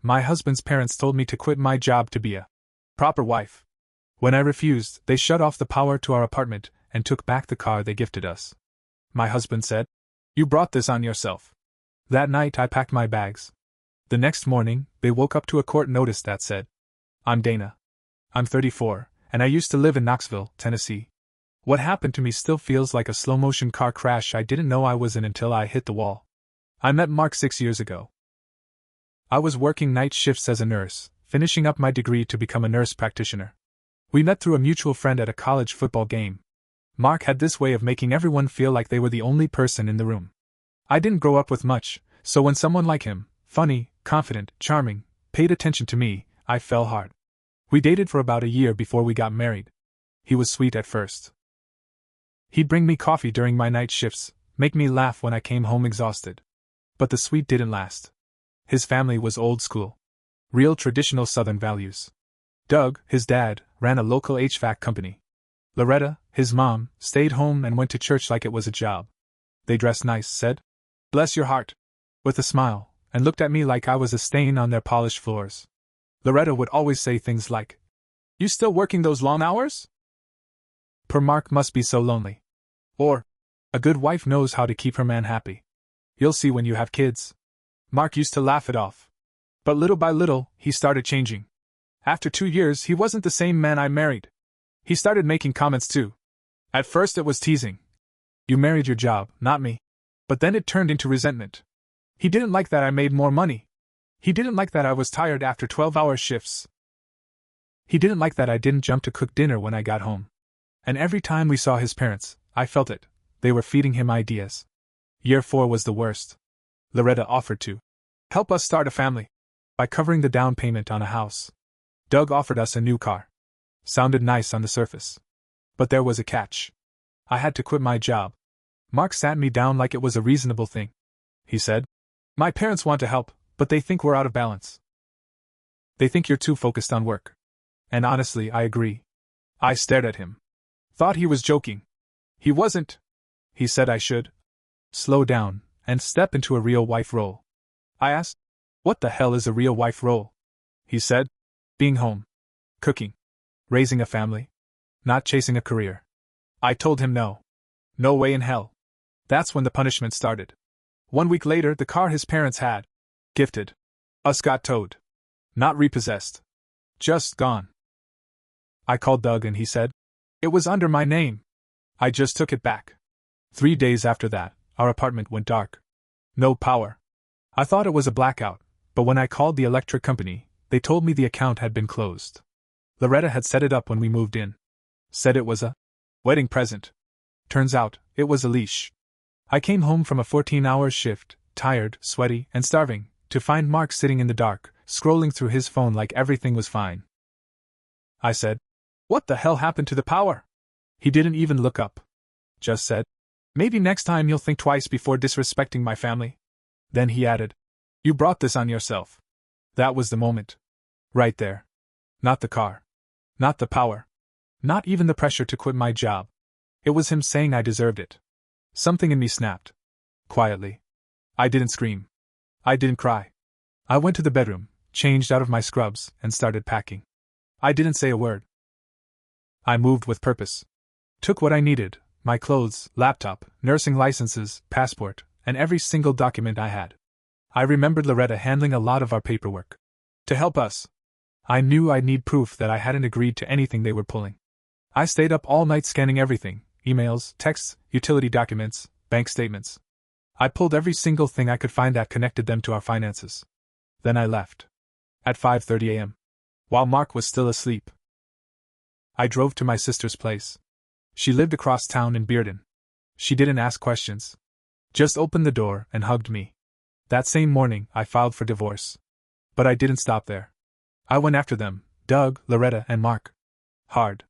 My husband's parents told me to quit my job to be a proper wife. When I refused, they shut off the power to our apartment and took back the car they gifted us. My husband said, "You brought this on yourself." That night I packed my bags. The next morning, they woke up to a court notice that said, "I'm Dana. I'm 34, and I used to live in Knoxville, Tennessee." What happened to me still feels like a slow-motion car crash I didn't know I was in until I hit the wall. I met Mark 6 years ago. I was working night shifts as a nurse, finishing up my degree to become a nurse practitioner. We met through a mutual friend at a college football game. Mark had this way of making everyone feel like they were the only person in the room. I didn't grow up with much, so when someone like him, funny, confident, charming, paid attention to me, I fell hard. We dated for about a year before we got married. He was sweet at first. He'd bring me coffee during my night shifts, make me laugh when I came home exhausted. But the sweet didn't last. His family was old school. Real traditional Southern values. Doug, his dad, ran a local HVAC company. Loretta, his mom, stayed home and went to church like it was a job. They dressed nice, said, "Bless your heart," with a smile, and looked at me like I was a stain on their polished floors. Loretta would always say things like, "You still working those long hours?" Poor Mark must be so lonely. Or, "A good wife knows how to keep her man happy. You'll see when you have kids." Mark used to laugh it off. But little by little, he started changing. After 2 years, he wasn't the same man I married. He started making comments too. At first it was teasing. "You married your job, not me." But then it turned into resentment. He didn't like that I made more money. He didn't like that I was tired after 12-hour shifts. He didn't like that I didn't jump to cook dinner when I got home. And every time we saw his parents, I felt it. They were feeding him ideas. Year 4 was the worst. Loretta offered to help us start a family by covering the down payment on a house. Doug offered us a new car. Sounded nice on the surface. But there was a catch. I had to quit my job. Mark sat me down like it was a reasonable thing. He said, "My parents want to help, but they think we're out of balance. They think you're too focused on work." And honestly, I agree. I stared at him. Thought he was joking. He wasn't. He said I should slow down and step into a real wife role. I asked, "What the hell is a real wife role?" He said, "Being home. Cooking. Raising a family. Not chasing a career." I told him no. No way in hell. That's when the punishment started. 1 week later, the car his parents had gifted us got towed. Not repossessed. Just gone. I called Doug and he said, "It was under my name. I just took it back." 3 days after that, our apartment went dark. No power. I thought it was a blackout, but when I called the electric company, they told me the account had been closed. Loretta had set it up when we moved in. Said it was a wedding present. Turns out, it was a leash. I came home from a 14-hour shift, tired, sweaty, and starving, to find Mark sitting in the dark, scrolling through his phone like everything was fine. I said, "What the hell happened to the power?" He didn't even look up. Just said, "Maybe next time you'll think twice before disrespecting my family." Then he added, "You brought this on yourself." That was the moment. Right there. Not the car. Not the power. Not even the pressure to quit my job. It was him saying I deserved it. Something in me snapped. Quietly. I didn't scream. I didn't cry. I went to the bedroom, changed out of my scrubs, and started packing. I didn't say a word. I moved with purpose. Took what I needed, my clothes, laptop, nursing licenses, passport, and every single document I had. I remembered Loretta handling a lot of our paperwork. To help us. I knew I'd need proof that I hadn't agreed to anything they were pulling. I stayed up all night scanning everything, emails, texts, utility documents, bank statements. I pulled every single thing I could find that connected them to our finances. Then I left. At 5:30 a.m. While Mark was still asleep. I drove to my sister's place. She lived across town in Bearden. She didn't ask questions. Just opened the door and hugged me. That same morning, I filed for divorce. But I didn't stop there. I went after them, Doug, Loretta, and Mark. Hard.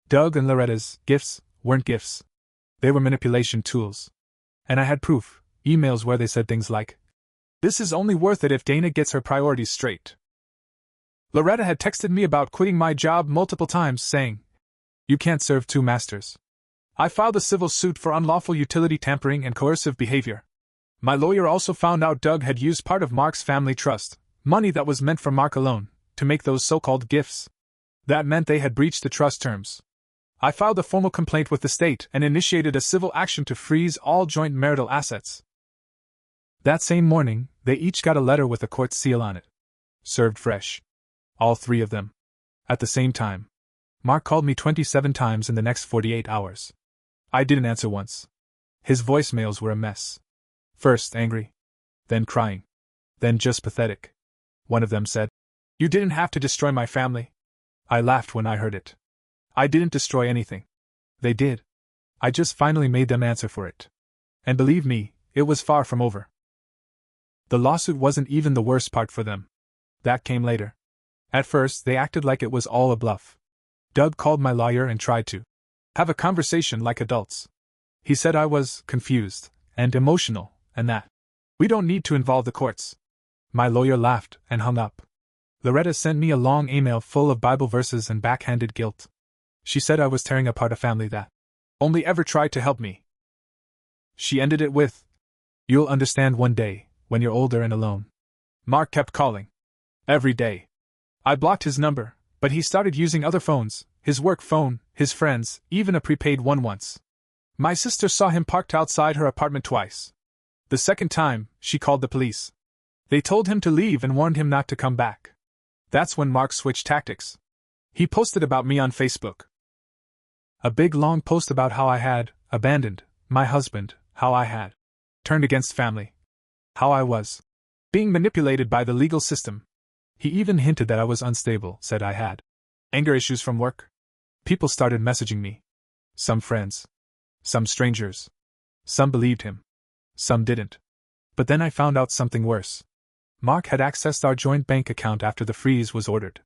Doug and Loretta's gifts weren't gifts. They were manipulation tools. And I had proof, emails where they said things like, "This is only worth it if Dana gets her priorities straight." Loretta had texted me about quitting my job multiple times, saying, "You can't serve two masters." I filed a civil suit for unlawful utility tampering and coercive behavior. My lawyer also found out Doug had used part of Mark's family trust, Money that was meant for Mark alone, to make those so-called gifts. That meant they had breached the trust terms. I filed a formal complaint with the state and initiated a civil action to freeze all joint marital assets. That same morning, they each got a letter with a court seal on it. Served fresh. All three of them. At the same time. Mark called me 27 times in the next 48 hours. I didn't answer once. His voicemails were a mess. First angry. Then crying. Then just pathetic. One of them said, "You didn't have to destroy my family." I laughed when I heard it. I didn't destroy anything. They did. I just finally made them answer for it. And believe me, it was far from over. The lawsuit wasn't even the worst part for them. That came later. At first, they acted like it was all a bluff. Doug called my lawyer and tried to have a conversation like adults. He said I was confused and emotional, and that we don't need to involve the courts. My lawyer laughed and hung up. Loretta sent me a long email full of Bible verses and backhanded guilt. She said I was tearing apart a family that only ever tried to help me. She ended it with, "You'll understand one day, when you're older and alone." Mark kept calling. Every day. I blocked his number, but he started using other phones, his work phone, his friends, even a prepaid one once. My sister saw him parked outside her apartment twice. The second time, she called the police. They told him to leave and warned him not to come back. That's when Mark switched tactics. He posted about me on Facebook. A big long post about how I had abandoned my husband, how I had turned against family, how I was being manipulated by the legal system. He even hinted that I was unstable, said I had anger issues from work. People started messaging me. Some friends. Some strangers. Some believed him. Some didn't. But then I found out something worse. Mark had accessed our joint bank account after the freeze was ordered.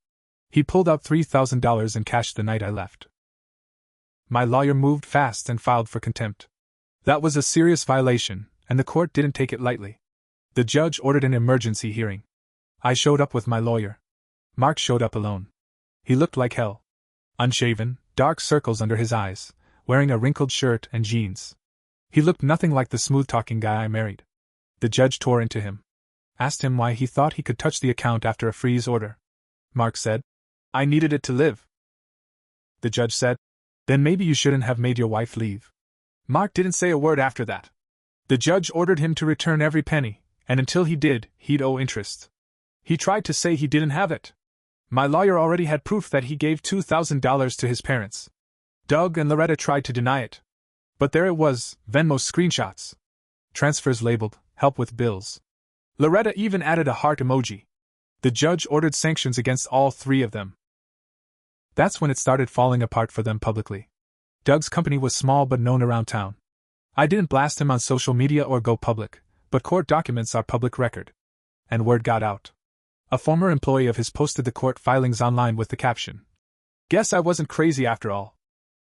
He pulled out $3,000 in cash the night I left. My lawyer moved fast and filed for contempt. That was a serious violation, and the court didn't take it lightly. The judge ordered an emergency hearing. I showed up with my lawyer. Mark showed up alone. He looked like hell. Unshaven, dark circles under his eyes, wearing a wrinkled shirt and jeans. He looked nothing like the smooth-talking guy I married. The judge tore into him. Asked him why he thought he could touch the account after a freeze order. Mark said, "I needed it to live." The judge said, "Then maybe you shouldn't have made your wife leave." Mark didn't say a word after that. The judge ordered him to return every penny, and until he did, he'd owe interest. He tried to say he didn't have it. My lawyer already had proof that he gave $2,000 to his parents. Doug and Loretta tried to deny it. But there it was, Venmo screenshots. Transfers labeled, "Help with bills." Loretta even added a heart emoji. The judge ordered sanctions against all three of them. That's when it started falling apart for them publicly. Doug's company was small but known around town. I didn't blast him on social media or go public, but court documents are public record. And word got out. A former employee of his posted the court filings online with the caption, "Guess I wasn't crazy after all."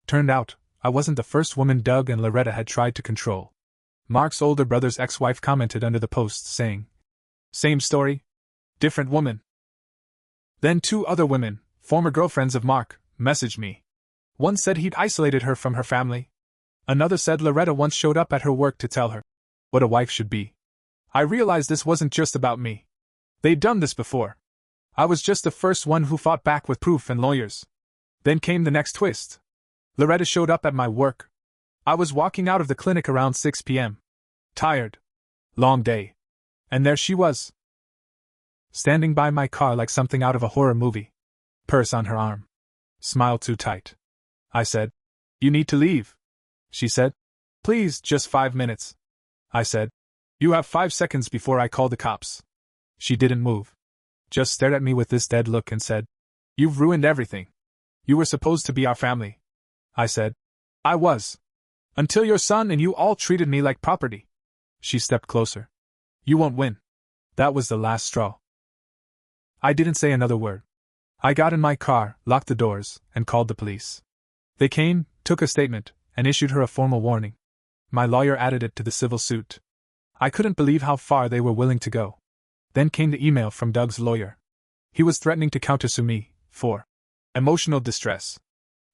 Turned out, I wasn't the first woman Doug and Loretta had tried to control. Mark's older brother's ex-wife commented under the post saying, "Same story? Different woman." Then two other women, former girlfriends of Mark, messaged me. One said he'd isolated her from her family. Another said Loretta once showed up at her work to tell her what a wife should be. I realized this wasn't just about me. They'd done this before. I was just the first one who fought back with proof and lawyers. Then came the next twist. Loretta showed up at my work. I was walking out of the clinic around 6 p.m. Tired. Long day. And there she was. Standing by my car like something out of a horror movie. Purse on her arm. Smile too tight. I said, "You need to leave." She said, "Please, just 5 minutes." I said, "You have 5 seconds before I call the cops." She didn't move. Just stared at me with this dead look and said, "You've ruined everything. You were supposed to be our family." I said, "I was. Until your son and you all treated me like property." She stepped closer. "You won't win." That was the last straw. I didn't say another word. I got in my car, locked the doors, and called the police. They came, took a statement, and issued her a formal warning. My lawyer added it to the civil suit. I couldn't believe how far they were willing to go. Then came the email from Doug's lawyer. He was threatening to countersue me for emotional distress.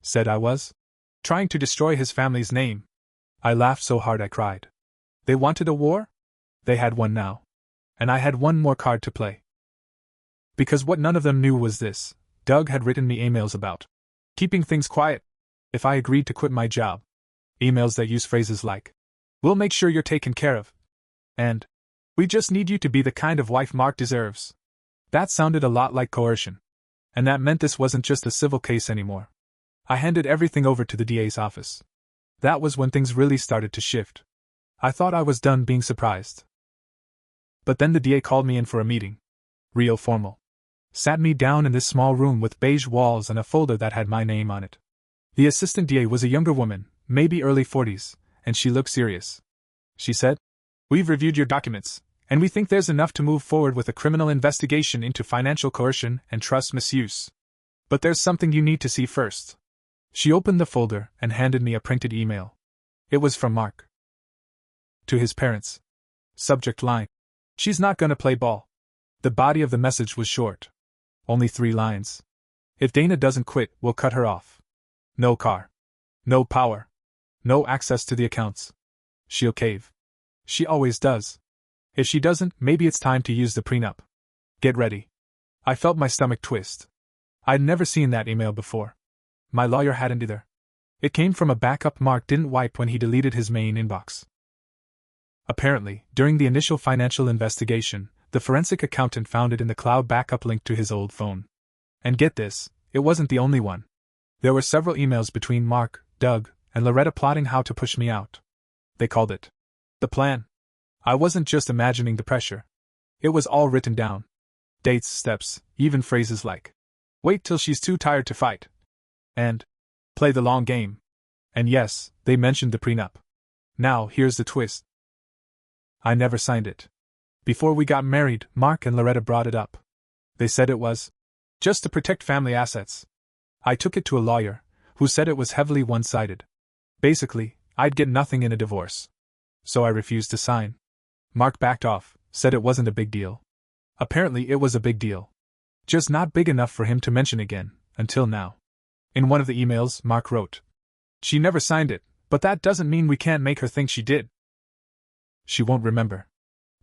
Said I was trying to destroy his family's name. I laughed so hard I cried. They wanted a war? They had one now. And I had one more card to play. Because what none of them knew was this: Doug had written me emails about keeping things quiet if I agreed to quit my job. Emails that use phrases like, "We'll make sure you're taken care of," and "We just need you to be the kind of wife Mark deserves." That sounded a lot like coercion. And that meant this wasn't just a civil case anymore. I handed everything over to the DA's office. That was when things really started to shift. I thought I was done being surprised. But then the DA called me in for a meeting. Real formal. Sat me down in this small room with beige walls and a folder that had my name on it. The assistant DA was a younger woman, maybe early 40s, and she looked serious. She said, "We've reviewed your documents, and we think there's enough to move forward with a criminal investigation into financial coercion and trust misuse. But there's something you need to see first." She opened the folder and handed me a printed email. It was from Mark. To his parents. Subject line: "She's not gonna play ball." The body of the message was short. Only 3 lines. "If Dana doesn't quit, we'll cut her off. No car. No power. No access to the accounts. She'll cave. She always does. If she doesn't, maybe it's time to use the prenup. Get ready." I felt my stomach twist. I'd never seen that email before. My lawyer hadn't either. It came from a backup Mark didn't wipe when he deleted his main inbox. Apparently, during the initial financial investigation, the forensic accountant found it in the cloud backup linked to his old phone. And get this, it wasn't the only one. There were several emails between Mark, Doug, and Loretta plotting how to push me out. They called it the plan. I wasn't just imagining the pressure. It was all written down. Dates, steps, even phrases like, "Wait till she's too tired to fight," and "Play the long game." And yes, they mentioned the prenup. Now, here's the twist. I never signed it. Before we got married, Mark and Loretta brought it up. They said it was just to protect family assets. I took it to a lawyer, who said it was heavily one-sided. Basically, I'd get nothing in a divorce. So I refused to sign. Mark backed off, said it wasn't a big deal. Apparently it was a big deal. Just not big enough for him to mention again, until now. In one of the emails, Mark wrote, "She never signed it, but that doesn't mean we can't make her think she did. She won't remember."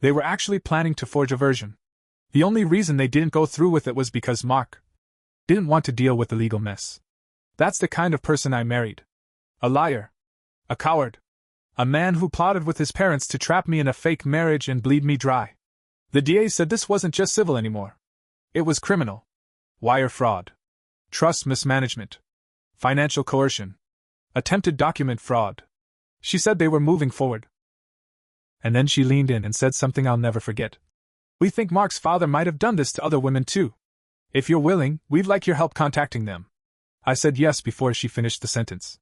They were actually planning to forge a version. The only reason they didn't go through with it was because Mark didn't want to deal with the legal mess. That's the kind of person I married. A liar. A coward. A man who plotted with his parents to trap me in a fake marriage and bleed me dry. The DA said this wasn't just civil anymore. It was criminal. Wire fraud. Trust mismanagement. Financial coercion. Attempted document fraud. She said they were moving forward. And then she leaned in and said something I'll never forget. "We think Mark's father might have done this to other women too. If you're willing, we'd like your help contacting them." I said yes before she finished the sentence.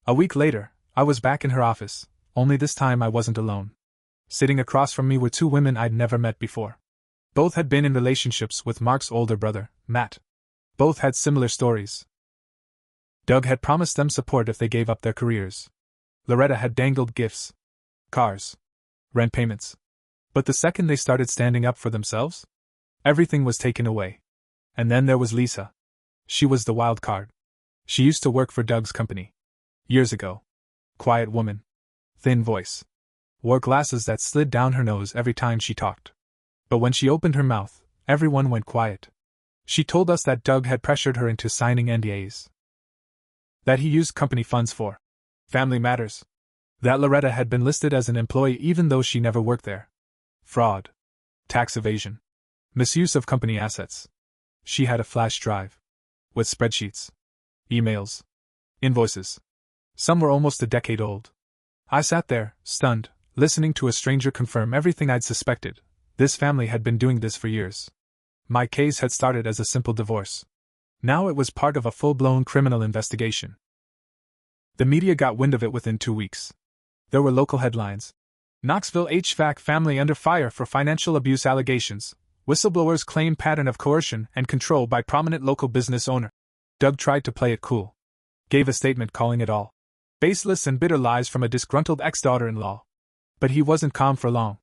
A week later, I was back in her office, only this time I wasn't alone. Sitting across from me were 2 women I'd never met before. Both had been in relationships with Mark's older brother, Matt. Both had similar stories. Doug had promised them support if they gave up their careers. Loretta had dangled gifts. Cars. Rent payments. But the second they started standing up for themselves, everything was taken away. And then there was Lisa. She was the wild card. She used to work for Doug's company. Years ago. Quiet woman. Thin voice. Wore glasses that slid down her nose every time she talked. But when she opened her mouth, everyone went quiet. She told us that Doug had pressured her into signing NDAs. That he used company funds for family matters. That Loretta had been listed as an employee even though she never worked there. Fraud. Tax evasion. Misuse of company assets. She had a flash drive. With spreadsheets. Emails. Invoices. Some were almost a decade old. I sat there, stunned, listening to a stranger confirm everything I'd suspected. This family had been doing this for years. My case had started as a simple divorce. Now it was part of a full-blown criminal investigation. The media got wind of it within 2 weeks. There were local headlines. Knoxville HVAC family under fire for financial abuse allegations. Whistleblowers claim pattern of coercion and control by prominent local business owner. Doug tried to play it cool. Gave a statement calling it all baseless and bitter lies from a disgruntled ex-daughter-in-law. But he wasn't calm for long.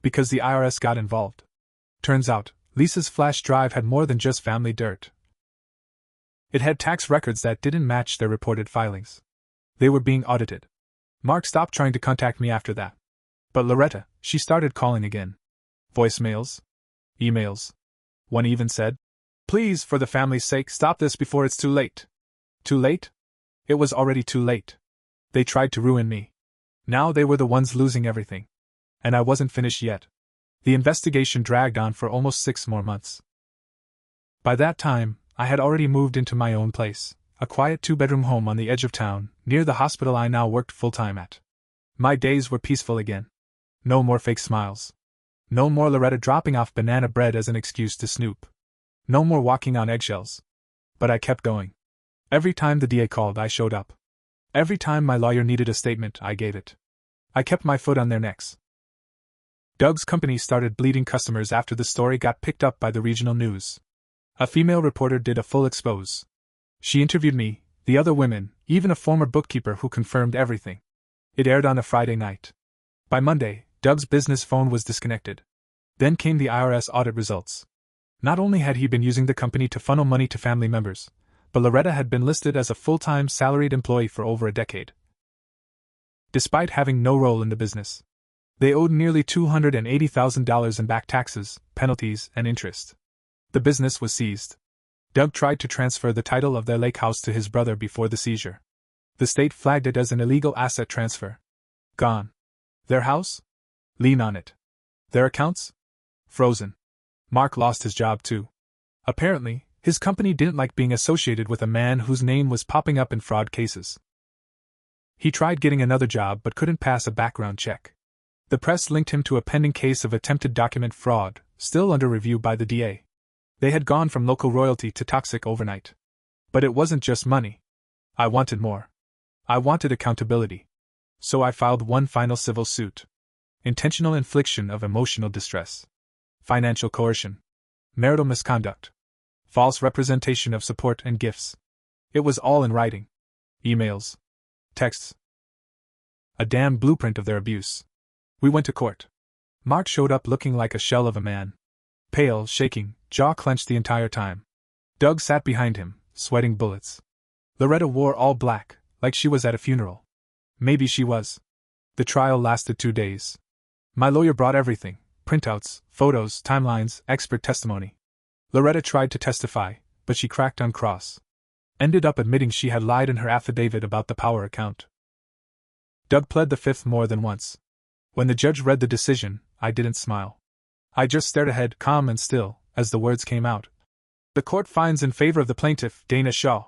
Because the IRS got involved. Turns out, Lisa's flash drive had more than just family dirt. It had tax records that didn't match their reported filings. They were being audited. Mark stopped trying to contact me after that. But Loretta, she started calling again. Voicemails. Emails. One even said, Please, for the family's sake, stop this before it's too late. Too late? It was already too late. They tried to ruin me. Now they were the ones losing everything. And I wasn't finished yet. The investigation dragged on for almost 6 more months. By that time, I had already moved into my own place, a quiet 2-bedroom home on the edge of town, near the hospital I now worked full-time at. My days were peaceful again. No more fake smiles. No more Loretta dropping off banana bread as an excuse to snoop. No more walking on eggshells. But I kept going. Every time the DA called, I showed up. Every time my lawyer needed a statement, I gave it. I kept my foot on their necks. Doug's company started bleeding customers after the story got picked up by the regional news. A female reporter did a full expose. She interviewed me, the other women, even a former bookkeeper who confirmed everything. It aired on a Friday night. By Monday, Doug's business phone was disconnected. Then came the IRS audit results. Not only had he been using the company to funnel money to family members, but Loretta had been listed as a full-time salaried employee for over a decade. Despite having no role in the business, they owed nearly $280,000 in back taxes, penalties, and interest. The business was seized. Doug tried to transfer the title of their lake house to his brother before the seizure. The state flagged it as an illegal asset transfer. Gone. Their house? Lien on it. Their accounts? Frozen. Mark lost his job too. Apparently, his company didn't like being associated with a man whose name was popping up in fraud cases. He tried getting another job but couldn't pass a background check. The press linked him to a pending case of attempted document fraud, still under review by the DA. They had gone from local royalty to toxic overnight. But it wasn't just money. I wanted more. I wanted accountability. So I filed one final civil suit. Intentional infliction of emotional distress. Financial coercion. Marital misconduct. False representation of support and gifts. It was all in writing. Emails. Texts. A damn blueprint of their abuse. We went to court. Mark showed up looking like a shell of a man. Pale, shaking, jaw clenched the entire time. Doug sat behind him, sweating bullets. Loretta wore all black, like she was at a funeral. Maybe she was. The trial lasted 2 days. My lawyer brought everything: printouts, photos, timelines, expert testimony. Loretta tried to testify, but she cracked on cross. Ended up admitting she had lied in her affidavit about the power account. Doug pled the fifth more than once. When the judge read the decision, I didn't smile. I just stared ahead, calm and still, as the words came out. The court finds in favor of the plaintiff, Dana Shaw.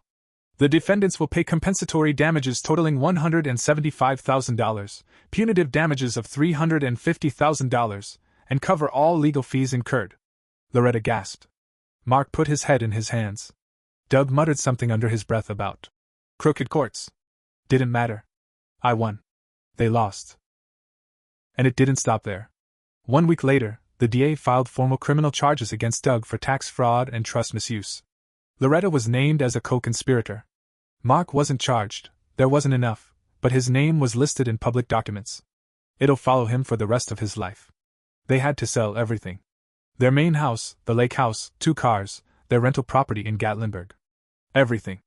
The defendants will pay compensatory damages totaling $175,000, punitive damages of $350,000, and cover all legal fees incurred. Loretta gasped. Mark put his head in his hands. Doug muttered something under his breath about crooked courts. Didn't matter. I won. They lost. And it didn't stop there. 1 week later, the DA filed formal criminal charges against Doug for tax fraud and trust misuse. Loretta was named as a co-conspirator. Mark wasn't charged, there wasn't enough, but his name was listed in public documents. It'll follow him for the rest of his life. They had to sell everything. Their main house, the lake house, 2 cars, their rental property in Gatlinburg. Everything.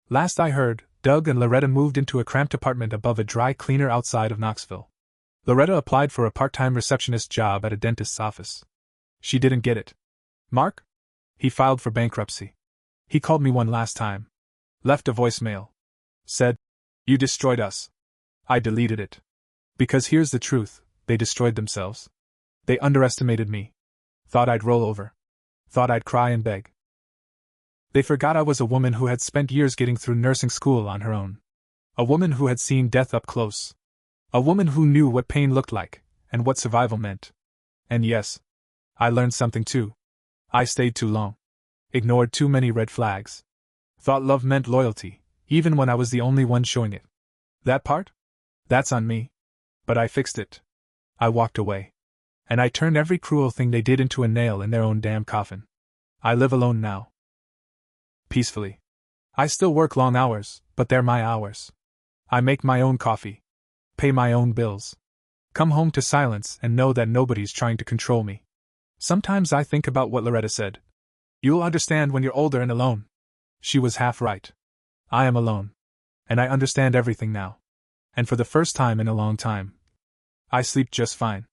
Last I heard, Doug and Loretta moved into a cramped apartment above a dry cleaner outside of Knoxville. Loretta applied for a part-time receptionist job at a dentist's office. She didn't get it. Mark? He filed for bankruptcy. He called me one last time. Left a voicemail. Said, "You destroyed us." I deleted it. Because here's the truth, they destroyed themselves. They underestimated me. Thought I'd roll over. Thought I'd cry and beg. They forgot I was a woman who had spent years getting through nursing school on her own. A woman who had seen death up close. A woman who knew what pain looked like, and what survival meant. And yes, I learned something too. I stayed too long. Ignored too many red flags. Thought love meant loyalty, even when I was the only one showing it. That part? That's on me. But I fixed it. I walked away. And I turned every cruel thing they did into a nail in their own damn coffin. I live alone now. Peacefully. I still work long hours, but they're my hours. I make my own coffee. Pay my own bills. Come home to silence and know that nobody's trying to control me. Sometimes I think about what Loretta said. You'll understand when you're older and alone. She was half right. I am alone. And I understand everything now. And for the first time in a long time, I sleep just fine.